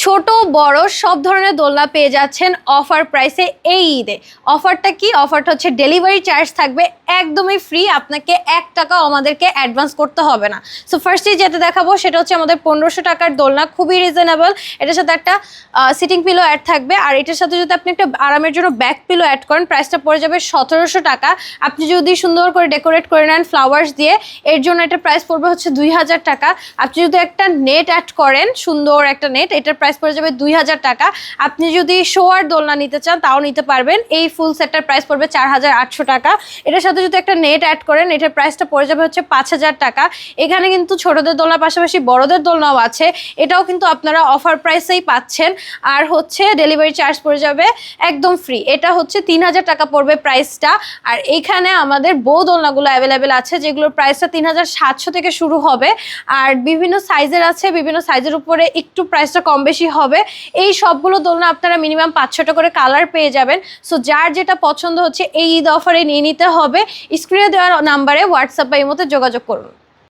ছোট বড় সব ধরনের দোলনা পেয়ে যাচ্ছেন অফার প্রাইসে এই ঈদে। অফারটা কি? অফারটা হচ্ছে ডেলিভারি চার্জ থাকবে একদমই ফ্রি, আপনাকে 1 টাকাও আমাদেরকে অ্যাডভান্স করতে হবে না। সো ফার্স্টে যেটা দেখাবো সেটা হচ্ছে আমাদের 1500 টাকার দোলনা, খুবই রিজনেবল। এটার সাথে একটা সিটিং পিলো অ্যাড থাকবে, আর এটার সাথে যদি আপনি একটা আরামের জন্য ব্যাক পিলো অ্যাড করেন প্রাইসটা পড়ে যাবে 1700 টাকা। আপনি যদি সুন্দর করে ডেকোরেট করে নেন ফ্লাওয়ার্স দিয়ে, এর জন্য এটা প্রাইস পড়বে হচ্ছে 2000 টাকা। আপনি যদি একটা নেট অ্যাড করেন, সুন্দর একটা নেট, এটার প্রাইস পড়ে যাবে 2000 টাকা। আপনি যদি শোয়ার দোলনা নিতে চান তাও নিতে পারবেন, এই ফুল সেটটার প্রাইস পড়বে 4800 টাকা। এটার সাথে যদি একটা নেট অ্যাড করেন এটার প্রাইসটা পড়ে যাবে হচ্ছে 5000 টাকা। এখানে কিন্তু ছোটদের দোলনার পাশাপাশি বড়দের দোলনাও আছে, এটাও কিন্তু আপনারা অফার প্রাইসেই পাচ্ছেন। আর হচ্ছে ডেলিভারি চার্জ পড়ে যাবে একদম ফ্রি, এটা হচ্ছে 3000 টাকা পড়বে প্রাইসটা। আর এইখানে আমাদের বউ দোলনাগুলো অ্যাভেলেবেল আছে, যেগুলোর প্রাইসটা 3700 থেকে শুরু হবে। আর বিভিন্ন সাইজের আছে, বিভিন্ন সাইজের উপরে একটু প্রাইসটা কম বেশি হবে। এই সবগুলো দোলনা আপনারা মিনিমাম 5-6টা করে কালার পেয়ে যাবেন। সো যার যেটা পছন্দ হচ্ছে এই ঈদ অফারে নিয়ে নিতে হবে। স্ক্রিনে দেওয়ার নাম্বারে হোয়াটসঅ্যাপ বা ইমোতে যোগাযোগ করুন।